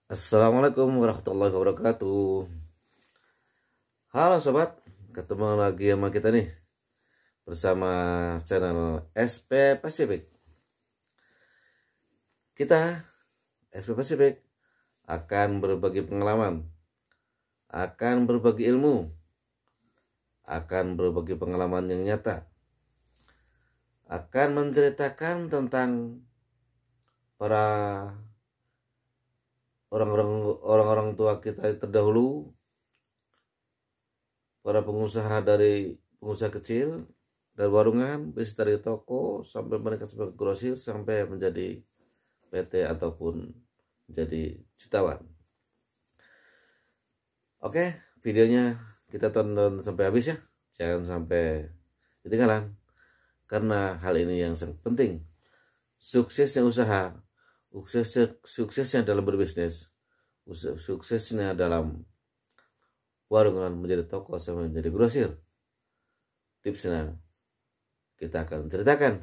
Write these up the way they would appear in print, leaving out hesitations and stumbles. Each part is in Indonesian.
Assalamualaikum warahmatullahi wabarakatuh. Halo sobat, ketemu lagi sama kita nih bersama channel SP Pacific. Kita SP Pacific akan berbagi pengalaman, akan berbagi ilmu, akan berbagi pengalaman yang nyata, akan menceritakan tentang para orang-orang tua kita terdahulu, para pengusaha dari pengusaha kecil dari warungan, bisnis dari toko sampai mereka sebagai grosir sampai menjadi PT ataupun menjadi jutawan. Oke, videonya kita tonton sampai habis ya, jangan sampai ketinggalan karena hal ini yang sangat penting. Suksesnya usaha, suksesnya dalam berbisnis, suksesnya dalam warungan menjadi toko sampai menjadi grosir. Tipsnya kita akan ceritakan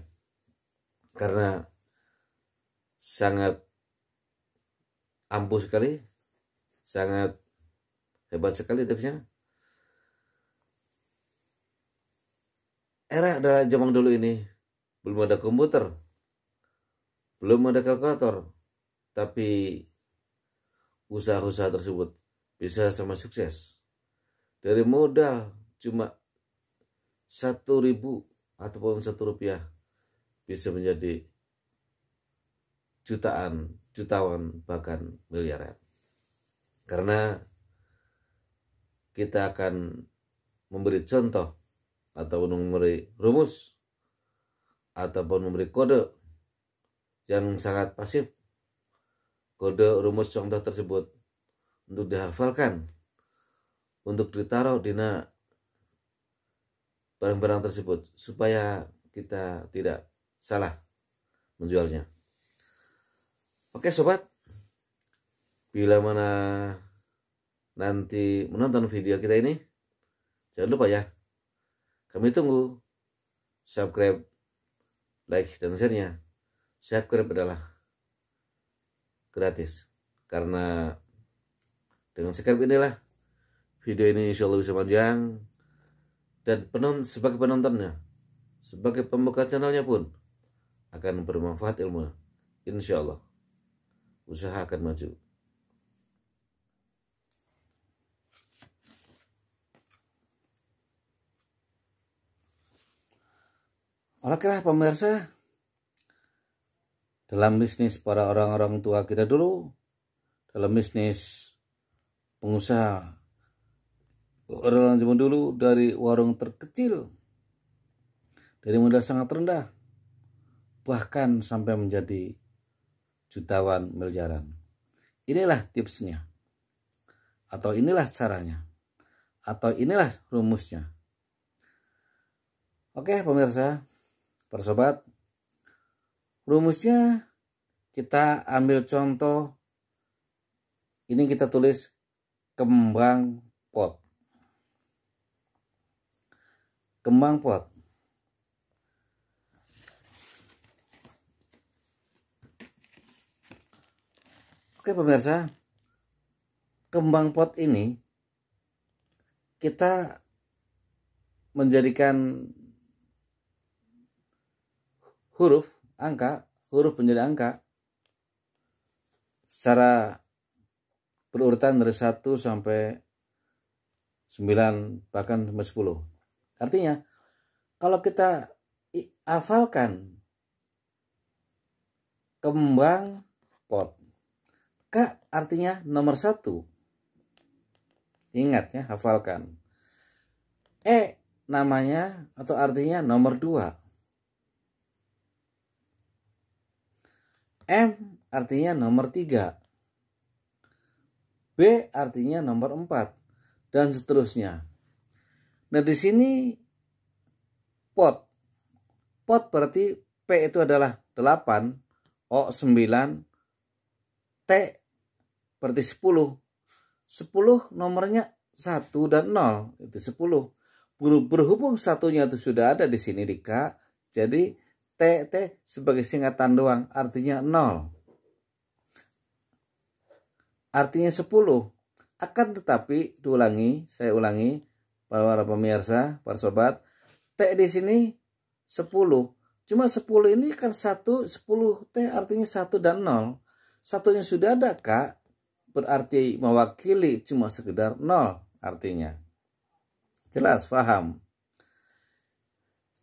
karena sangat ampuh sekali, sangat hebat sekali tipsnya. Era adalah zaman dulu ini belum ada komputer, belum ada kalkulator, tapi usaha-usaha tersebut bisa sama sukses. Dari modal cuma 1.000 ataupun Rp1 bisa menjadi jutaan, jutawan, bahkan miliaran. Karena kita akan memberi contoh ataupun memberi rumus ataupun memberi kode yang sangat pasif. Kode rumus contoh tersebut untuk dihafalkan, untuk ditaruh di barang-barang tersebut supaya kita tidak salah menjualnya. Oke sobat, bila mana nanti menonton video kita ini, jangan lupa ya, kami tunggu subscribe, like, dan share-nya. Subscribe adalah gratis, karena dengan subscribe inilah video ini insya Allah bisa panjang, dan sebagai penontonnya, sebagai pembuka channelnya pun akan bermanfaat ilmu. Insya Allah usaha akan maju. Oke pemirsa, dalam bisnis para orang-orang tua kita dulu, dalam bisnis pengusaha orang zaman dulu, dari warung terkecil, dari modal sangat rendah, bahkan sampai menjadi jutawan, miliaran. Inilah tipsnya, atau inilah caranya, atau inilah rumusnya. Oke pemirsa, para sobat, rumusnya kita ambil contoh, ini kita tulis kembang pot. Kembang pot. Oke pemirsa, kembang pot ini kita menjadikan huruf menjadi angka secara berurutan dari 1 sampai 9 bahkan sampai 10. Artinya kalau kita hafalkan kembang pot, K artinya nomor 1. Ingat ya, hafalkan. E namanya atau artinya nomor 2. M artinya nomor 3. B artinya nomor 4 dan seterusnya. Nah, di sini pot. Pot berarti P itu adalah 8, O 9, T berarti 10. 10 nomornya 1 dan 0, itu 10. Berhubung satunya itu sudah ada di sini di K, jadi T sebagai singkatan doang, artinya 0. artinya 10. Akan tetapi saya ulangi para pemirsa, para sobat, T di sini 10. Cuma 10 ini kan 1, 10 T artinya 1 dan 0. Satunya sudah ada Kak, berarti mewakili cuma sekedar 0 artinya. Jelas, paham?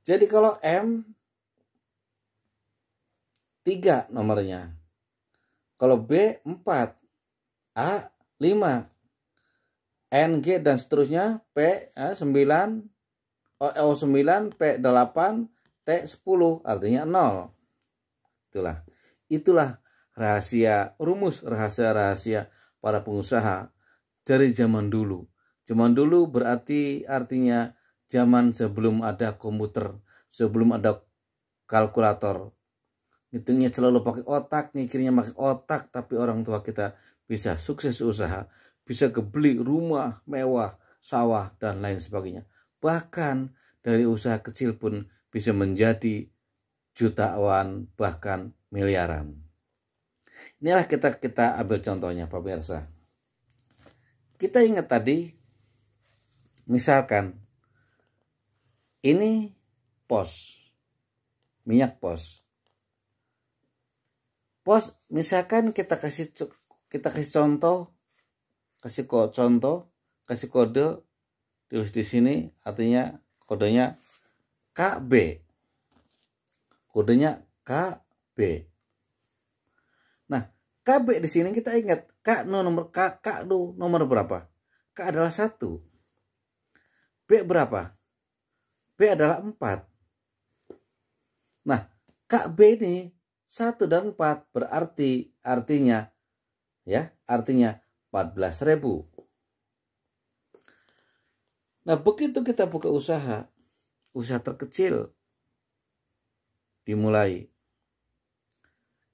Jadi kalau M 3 nomornya. Kalau B 4, A 5, N, G dan seterusnya, P 9, O 9, P 8, T 10 artinya 0. Itulah rumus rahasia para pengusaha dari zaman dulu. Zaman dulu berarti artinya zaman sebelum ada komputer, sebelum ada kalkulator. Hitungnya selalu pakai otak, mikirnya pakai otak, tapi orang tua kita bisa sukses usaha, bisa kebeli rumah mewah, sawah dan lain sebagainya. Bahkan dari usaha kecil pun bisa menjadi jutaan bahkan miliaran. Inilah kita ambil contohnya pemirsa. Kita ingat tadi, misalkan ini pos, minyak pos. Pos, misalkan kita kasih contoh, kasih kode, tulis di sini, artinya kodenya KB. Kodenya KB. Nah, KB di sini kita ingat K nomor berapa? K adalah 1. B berapa? B adalah 4. Nah, KB ini 1 dan 4 berarti artinya 14.000. Nah, begitu kita buka usaha terkecil dimulai.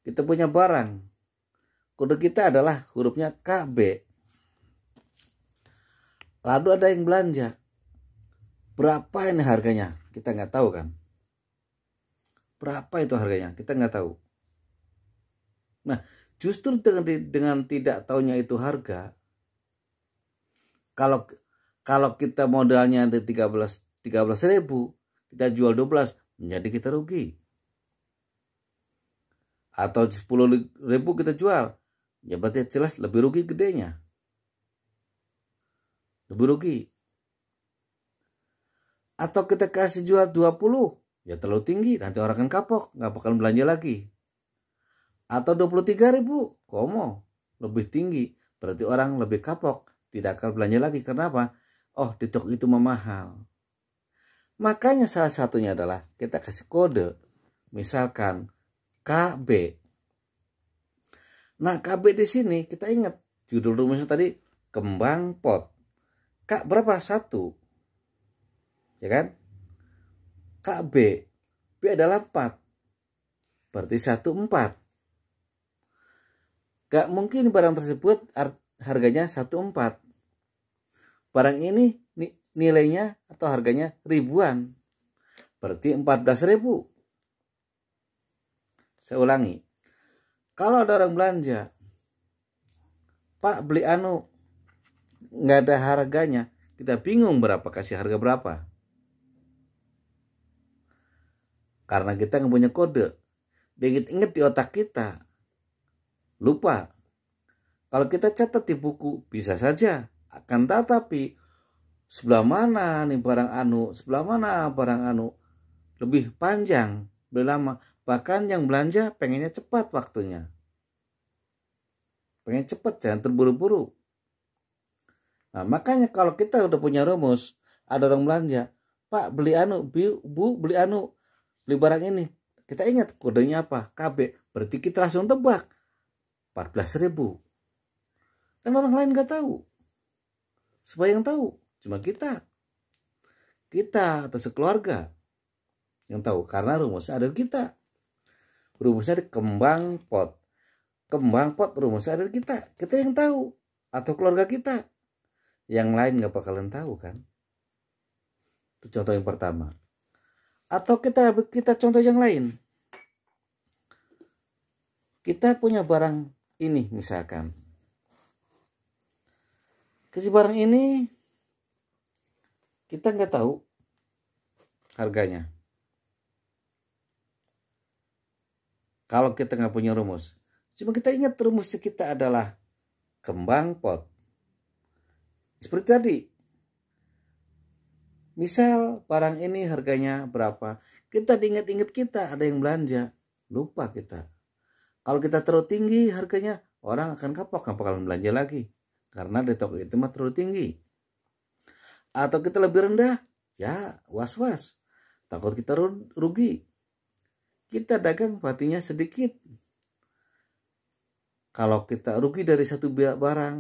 Kita punya barang. Kode kita adalah hurufnya KB. Lalu ada yang belanja. Berapa ini harganya? Kita nggak tahu kan? Berapa itu harganya? Kita nggak tahu. Nah, justru dengan tidak taunya itu harga, kalau kita modalnya 13.000, kita jual 12, menjadi kita rugi. Atau 10.000 kita jual, ya berarti jelas lebih rugi gedenya. Lebih rugi. Atau kita kasih jual 20, ya terlalu tinggi, nanti orang akan kapok, nggak bakal belanja lagi. Atau 23.000, komo, lebih tinggi, berarti orang lebih kapok, tidak akan belanja lagi. Kenapa? Oh, di toko itu mahal. Makanya salah satunya adalah kita kasih kode, misalkan KB. Nah, KB di sini kita ingat judul rumusnya tadi kembang pot. K berapa? 1. Ya kan? KB. B adalah 4. Berarti 1 4. Gak mungkin barang tersebut harganya 1 4. Barang ini nilainya atau harganya ribuan. Berarti 14.000. Saya ulangi. Kalau ada orang belanja, Pak beli nggak ada harganya, kita bingung kasih harga berapa. Karena kita nggak punya kode. Diinget-inget di otak kita. Lupa. Kalau kita catat di buku bisa saja. Akan tetapi sebelah mana nih barang sebelah mana barang lebih panjang, lebih lama. Bahkan yang belanja pengennya cepat waktunya. Pengen cepat, jangan terburu-buru. Nah, makanya kalau kita udah punya rumus, ada orang belanja, Pak beli Bu beli beli barang ini. Kita ingat kodenya apa? KB. Berarti kita langsung tebak. 14.000. Kan orang lain nggak tahu. Supaya yang tahu cuma kita atau sekeluarga yang tahu, karena rumusnya ada di kita. Rumusnya di kembang pot. Kembang pot rumusnya ada di kita. Kita yang tahu atau keluarga kita. Yang lain nggak bakalan tahu kan. Itu contoh yang pertama. Atau kita contoh yang lain. Kita punya barang ini misalkan. Kasih barang ini kita nggak tahu harganya. Kalau kita nggak punya rumus. Cuma kita ingat rumus kita adalah kembang pot. Seperti tadi. Misal barang ini harganya berapa. Kita diingat-ingat kita ada yang belanja. Lupa kita. Kalau kita terlalu tinggi harganya, orang akan kapok, nggak bakalan belanja lagi. Karena di toko itu mah terlalu tinggi. Atau kita lebih rendah, ya was-was. Takut kita rugi. Kita dagang patinya sedikit. Kalau kita rugi dari satu barang,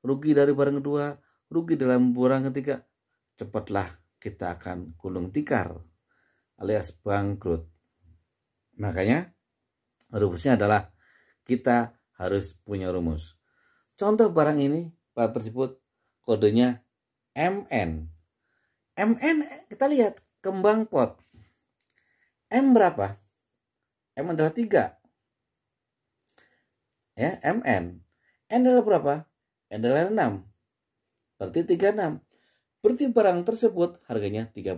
rugi dari barang kedua, rugi dalam barang ketiga, cepatlah kita akan gulung tikar alias bangkrut. Makanya rumusnya adalah kita harus punya rumus. Contoh barang ini, barang tersebut kodenya MN. MN kita lihat kembang pot. M berapa? M adalah 3. Ya, MN. N adalah berapa? N adalah 6. Berarti 36. Berarti barang tersebut harganya 36.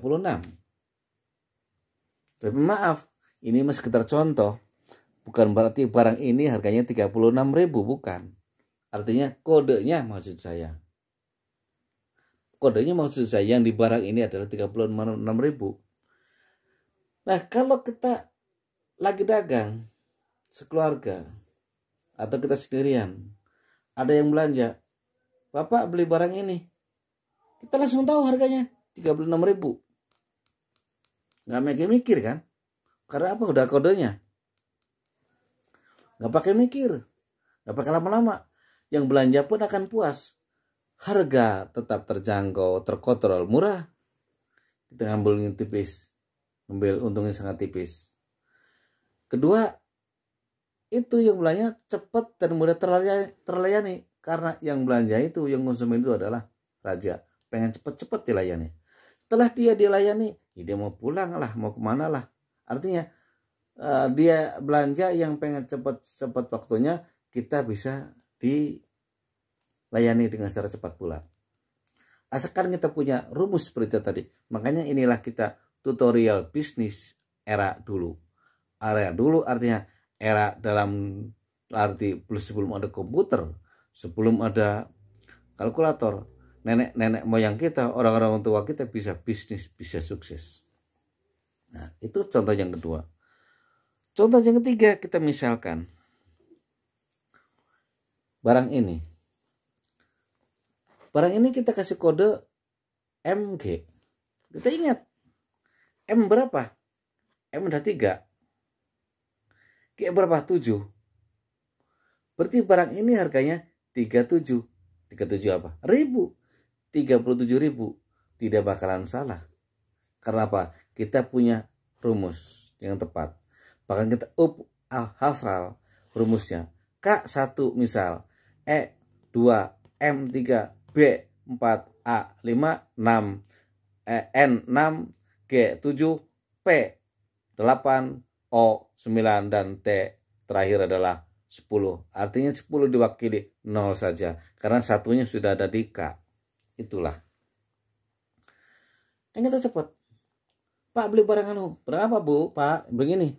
Tapi maaf, ini masih sekedar contoh. Bukan berarti barang ini harganya 36.000, bukan. Artinya kodenya maksud saya. Kodenya maksud saya yang di barang ini adalah 36.000. Nah, kalau kita lagi dagang sekeluarga atau kita sendirian, ada yang belanja, Bapak beli barang ini, kita langsung tahu harganya 36.000. Nggak mikir-mikir kan? Karena apa? Udah kodenya. Nggak pakai mikir, nggak pakai lama-lama. Yang belanja pun akan puas. Harga tetap terjangkau, terkontrol, murah. Kita ngambil yang tipis, ngambil untungnya sangat tipis. Kedua, itu yang belanja cepat dan mudah terlayani. Karena yang belanja itu, yang konsumen itu adalah raja. Pengen cepat-cepat dilayani. Setelah dia dilayani, ya dia mau pulang lah, mau kemana lah. Artinya dia belanja yang pengen cepat-cepat waktunya, kita bisa dilayani dengan secara cepat pula. Asalkan kita punya rumus seperti itu tadi. Makanya inilah kita tutorial bisnis era dulu. Era dulu artinya era dalam arti sebelum ada komputer, sebelum ada kalkulator. Nenek-nenek moyang kita, orang-orang tua kita bisa bisnis, bisa sukses. Nah, itu contoh yang kedua. Contoh yang ketiga, kita misalkan barang ini. Barang ini kita kasih kode MG. Kita ingat, M berapa? M udah 3. G berapa? 7. Berarti barang ini harganya 37. 37 apa? 37.000. Tidak bakalan salah. Karena apa? Kita punya rumus yang tepat. Bahkan kita hafal rumusnya. K1 misal, E2, M3, B4, A5, 6, N6, G7, P8, O9, dan T terakhir adalah 10. Artinya 10 diwakili 0 saja. Karena satunya sudah ada di K. Itulah. Kan kita cepat. Pak beli barang anu. Berapa bu? Pak begini.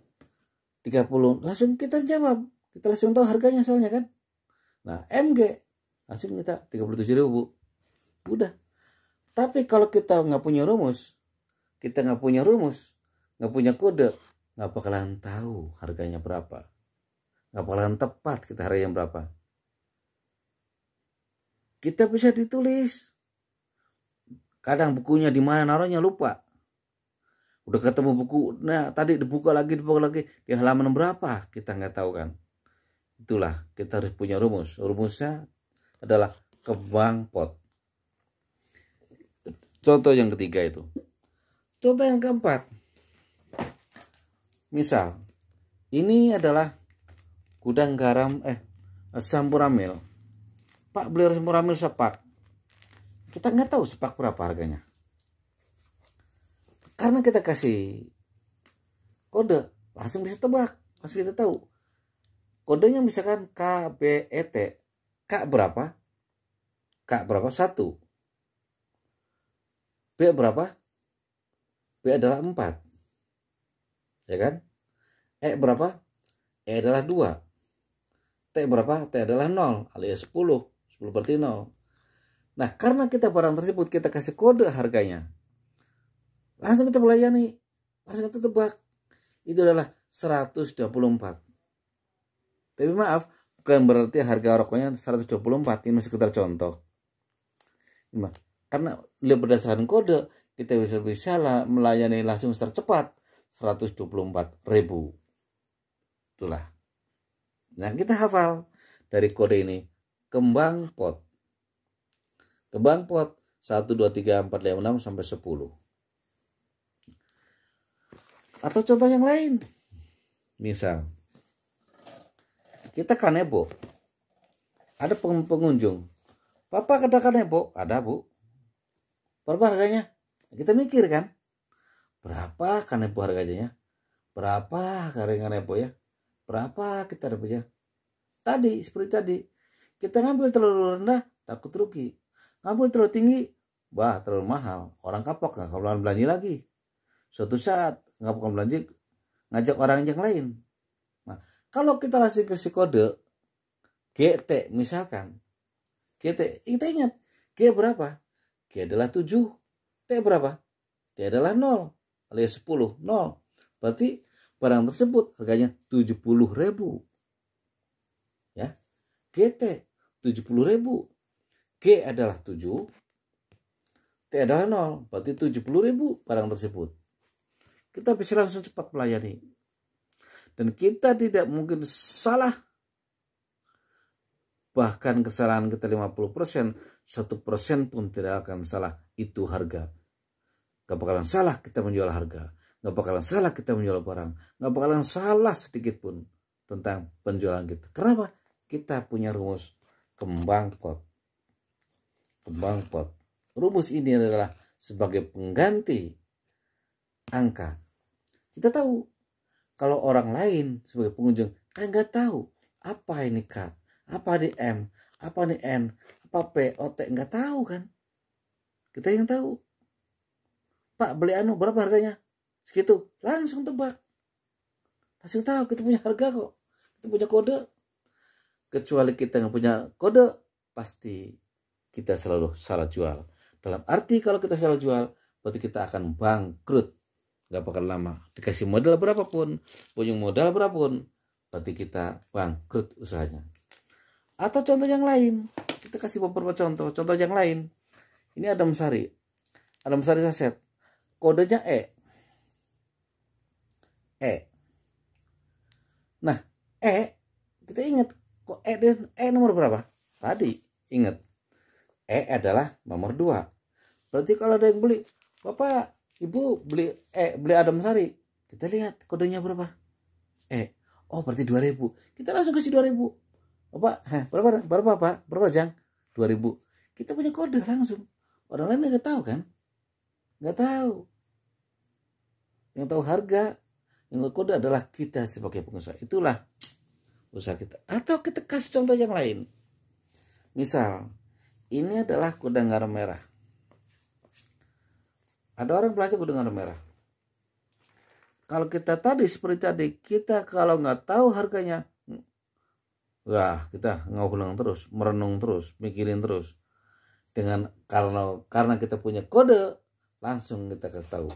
30. Langsung kita jawab. Kita langsung tahu harganya soalnya kan. Nah MG. Langsung kita 37.000 bu. Udah. Tapi kalau kita nggak punya rumus. Kita nggak punya rumus. Nggak punya kode. Nggak bakalan tahu harganya berapa. Nggak bakalan tepat kita harganya berapa. Kita bisa ditulis. Kadang bukunya di mana naruhnya lupa. Udah ketemu buku, nah tadi dibuka lagi, di halaman berapa kita nggak tahu kan. Itulah kita harus punya rumus. Rumusnya adalah kembang pot. Contoh yang ketiga itu. Contoh yang keempat. Misal, ini adalah gudang garam Sampuramil. Pak beli Sampuramil sepak. Kita nggak tahu sepak berapa harganya. Karena kita kasih kode, langsung bisa tebak, langsung bisa tahu. Kodenya misalkan KBET. K berapa? K berapa? 1. B berapa? B adalah 4. Ya kan? E berapa? E adalah 2. T berapa? T adalah 0 alias 10. 10 berarti 0. Nah, karena kita barang tersebut kita kasih kode harganya, langsung kita melayani, langsung kita tebak. Itu adalah 124. Tapi maaf, bukan berarti harga rokoknya 124. Ini sekitar contoh. Karena berdasarkan kode, kita bisa melayani langsung secara cepat 124.000. Itulah. Nah, kita hafal dari kode ini. Kembang pot. Kembang pot 1, 2, 3, 4, 5, 6 sampai 10. Atau contoh yang lain. Misal, kita kanebo. Ada pengunjung. Bapak ada kanebo? Ada, Bu. Berapa harganya? Kita mikir kan. Berapa kanebo harganya? Berapa harga kanebo ya? Berapa kita dapatnya? Tadi, seperti tadi. Kita ngambil terlalu rendah, takut rugi. Ngambil terlalu tinggi, wah terlalu mahal. Orang kapok, nggak akan belanja lagi. Suatu saat, nggak akan belanja, ngajak orang yang lain. Nah, kalau kita langsung kasih kode, GT misalkan. GT, kita ingat, G berapa? G adalah 7. T berapa? T adalah 0. Alias 10, 0. Berarti barang tersebut harganya 70.000. Ya. GT 70.000. G adalah 7. T adalah 0. Berarti 70.000 barang tersebut. Kita bisa langsung cepat melayani. Dan kita tidak mungkin salah. Bahkan kesalahan kita 50%, 1% pun tidak akan salah. Itu harga. Gak bakalan salah kita menjual harga. Gak bakalan salah kita menjual barang. Gak bakalan salah sedikit pun tentang penjualan kita. Kenapa? Kita punya rumus kembang pot. Kembang pot. Rumus ini adalah sebagai pengganti angka. Kita tahu kalau orang lain sebagai pengunjung kan nggak tahu apa ini K, apa ini M, apa ini N, apa P, O, T, nggak tahu kan. Kita yang tahu. Pak beli anu berapa harganya? Segitu. Langsung tebak. Langsung tahu kita punya harga kok. Kita punya kode. Kecuali kita nggak punya kode, pasti kita selalu salah jual. Dalam arti kalau kita salah jual, berarti kita akan bangkrut. Gak bakal lama. Dikasih modal berapapun, punya modal berapapun, berarti kita bangkrut usahanya. Atau contoh yang lain, kita kasih beberapa contoh. Contoh yang lain, ini Adam Sari. Adam Sari saset. Kodenya E. E. Nah, E, kita ingat kok E nomor berapa? Tadi ingat. E adalah nomor 2. Berarti kalau ada yang beli, Bapak, Ibu beli beli Adam Sari. Kita lihat kodenya berapa? E. Oh, berarti 2.000. Kita langsung kasih 2.000. Bapak, berapa Pak? Berapa Jang? 2.000. Kita punya kode langsung. Orang lain nggak tahu kan? Nggak tahu. Yang tahu harga, yang kode adalah kita sebagai pengusaha. Itulah usaha kita. Atau kita kasih contoh yang lain. Misal, ini adalah gudang garam merah. Ada orang belanja gudang garam merah. Kalau kita tadi seperti tadi, kita kalau nggak tahu harganya, wah kita ngulang terus, merenung terus, mikirin terus. Karena kita punya kode, langsung kita kasih tahu.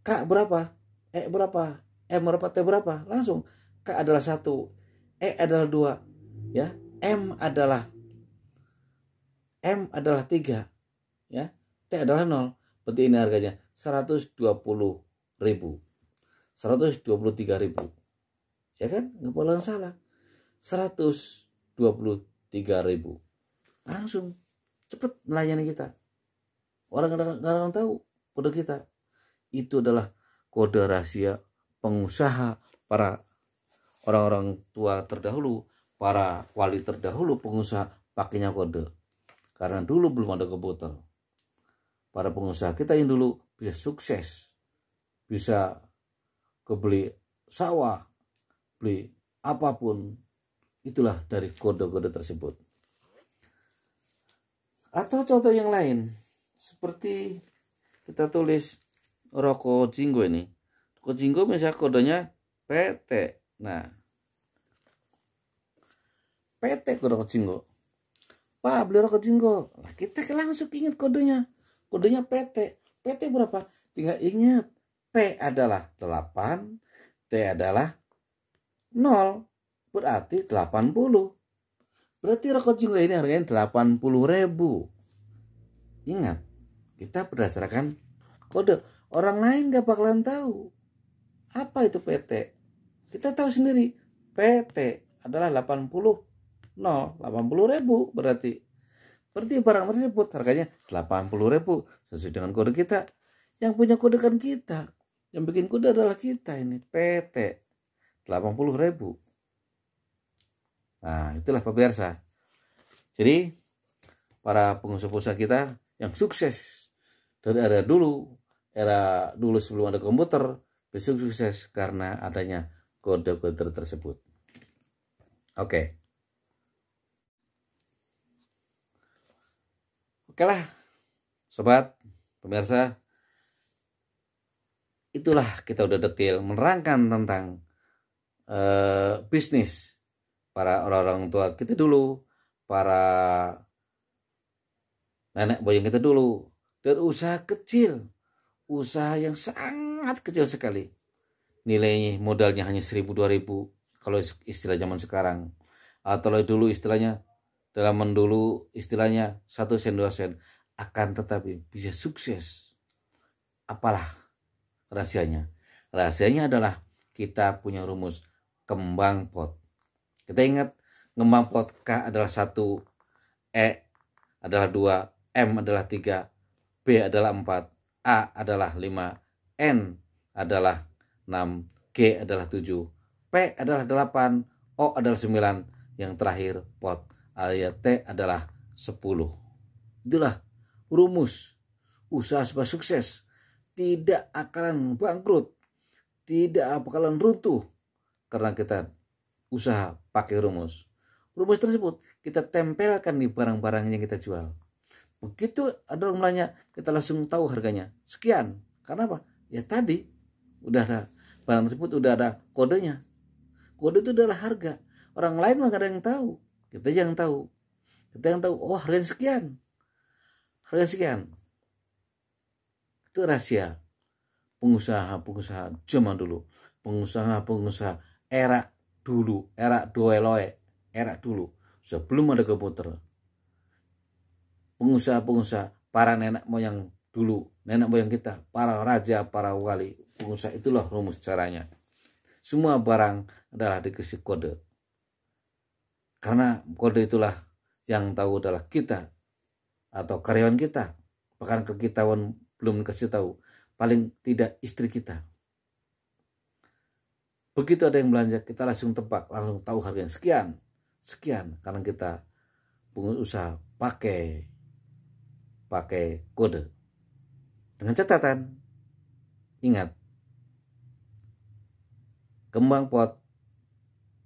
K berapa? E berapa? M berapa? T berapa? Langsung. K adalah 1, E adalah 2, ya. M adalah 3, ya. T adalah 0. Berarti ini harganya 120.000. 123.000. Ya kan? Nggak boleh salah. 123.000. Langsung cepet melayani kita. Orang kadang-kadang tahu kode kita. Itu adalah kode rahasia pengusaha, para orang-orang tua terdahulu, para wali terdahulu pengusaha pakainya kode. Karena dulu belum ada komputer. Para pengusaha kita yang dulu bisa sukses, bisa kebeli sawah, beli apapun, itulah dari kode-kode tersebut. Atau contoh yang lain, seperti kita tulis rokok Jinggo ini. Rokok Jinggo misalnya kodenya PT. Nah, PT kode rokok Jinggo. Pak, beli rokok Jinggo. Nah, kita langsung ingat kodenya. Kodenya PT. PT berapa? Tinggal ingat. P adalah 8, T adalah 0. Berarti 80. Berarti rokok Jinggo ini harganya 80.000. Ingat, kita berdasarkan kode. Orang lain gak bakalan tahu apa itu PT. Kita tahu sendiri. PT adalah 80.000 berarti. Berarti barang tersebut harganya 80.000 sesuai dengan kode kita. Yang punya kode kan kita. Yang bikin kode adalah kita ini. PT 80.000. Nah, itulah pemirsa. Jadi para pengusaha-pengusaha kita yang sukses dari era dulu sebelum ada komputer, bisa sukses karena adanya kode-kode tersebut. Oke lah, sobat pemirsa, itulah kita udah detail menerangkan tentang bisnis para orang-orang tua kita dulu, para nenek moyang kita dulu, dan usaha kecil, usaha yang sangat kecil sekali, nilainya modalnya hanya 1.000-2.000 kalau istilah zaman sekarang, atau dulu istilahnya dalam dulu istilahnya 1 sen 2 sen, akan tetapi bisa sukses. Apalah rahasianya? Rahasianya adalah kita punya rumus kembang pot. Kita ingat kembang pot, K adalah 1, E adalah 2, M adalah 3, B adalah 4, A adalah 5, N adalah 6, G adalah 7, P adalah 8, O adalah 9, yang terakhir pot alias T adalah 10. Itulah rumus usaha supaya sukses. Tidak akan bangkrut, tidak bakalan runtuh, karena kita usaha pakai rumus. Rumus tersebut kita tempelkan di barang-barang yang kita jual. Begitu ada orang nanya, kita langsung tahu harganya sekian. Karena apa? Ya tadi udah ada barang tersebut, udah ada kodenya. Kode itu adalah harga. Orang lain mah gak ada yang tahu. Kita yang tahu. Kita yang tahu, oh harganya sekian. Harga sekian. Itu rahasia pengusaha-pengusaha zaman dulu. Pengusaha-pengusaha era dulu, era doeloe, era dulu, sebelum ada komputer. Pengusaha-pengusaha, para nenek moyang dulu, nenek moyang kita, para raja, para wali, pengusaha, itulah rumus caranya. Semua barang adalah dikasih kode. Karena kode itulah yang tahu adalah kita atau karyawan kita. Bahkan kita belum dikasih tahu, paling tidak istri kita. Begitu ada yang belanja, kita langsung tebak, langsung tahu harganya sekian, karena kita pengusaha pakai kode. Dengan catatan, ingat, kembang pot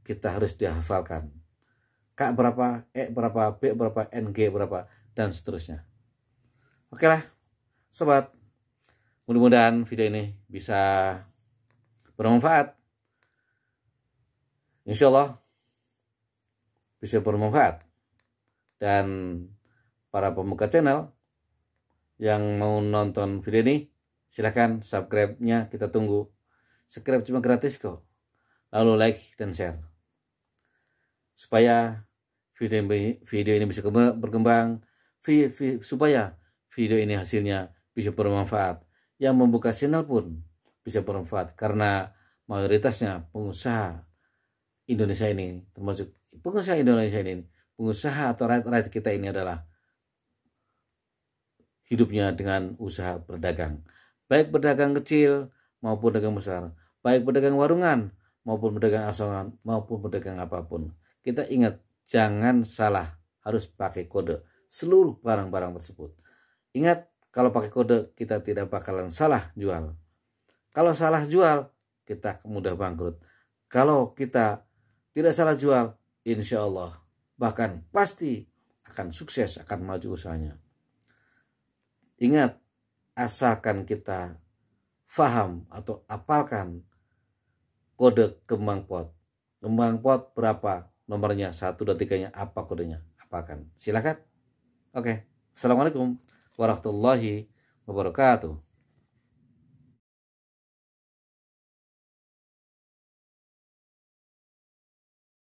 kita harus dihafalkan. K berapa, E berapa, B berapa, N, G berapa, dan seterusnya. Oke lah, sobat, mudah-mudahan video ini bisa bermanfaat. Insya Allah bisa bermanfaat. Dan para pemuka channel yang mau nonton video ini, silahkan subscribe-nya, kita tunggu. Subscribe cuma gratis kok. Lalu like dan share, supaya video ini bisa berkembang, supaya video ini hasilnya bisa bermanfaat. Yang membuka channel pun bisa bermanfaat, karena mayoritasnya pengusaha Indonesia ini, termasuk pengusaha Indonesia ini, pengusaha atau rakyat kita ini adalah hidupnya dengan usaha berdagang. Baik berdagang kecil maupun dagang besar, baik berdagang warungan maupun berdagang asongan maupun berdagang apapun. Kita ingat, jangan salah, harus pakai kode seluruh barang-barang tersebut. Ingat, kalau pakai kode kita tidak bakalan salah jual. Kalau salah jual, kita mudah bangkrut. Kalau kita tidak salah jual, insya Allah bahkan pasti akan sukses, akan maju usahanya. Ingat, asalkan kita faham atau apalkan kode kembang pot. Kembang pot berapa nomornya, 1, 2, 3-nya, apa kodenya, apalkan. Silakan. Oke. Assalamualaikum warahmatullahi wabarakatuh.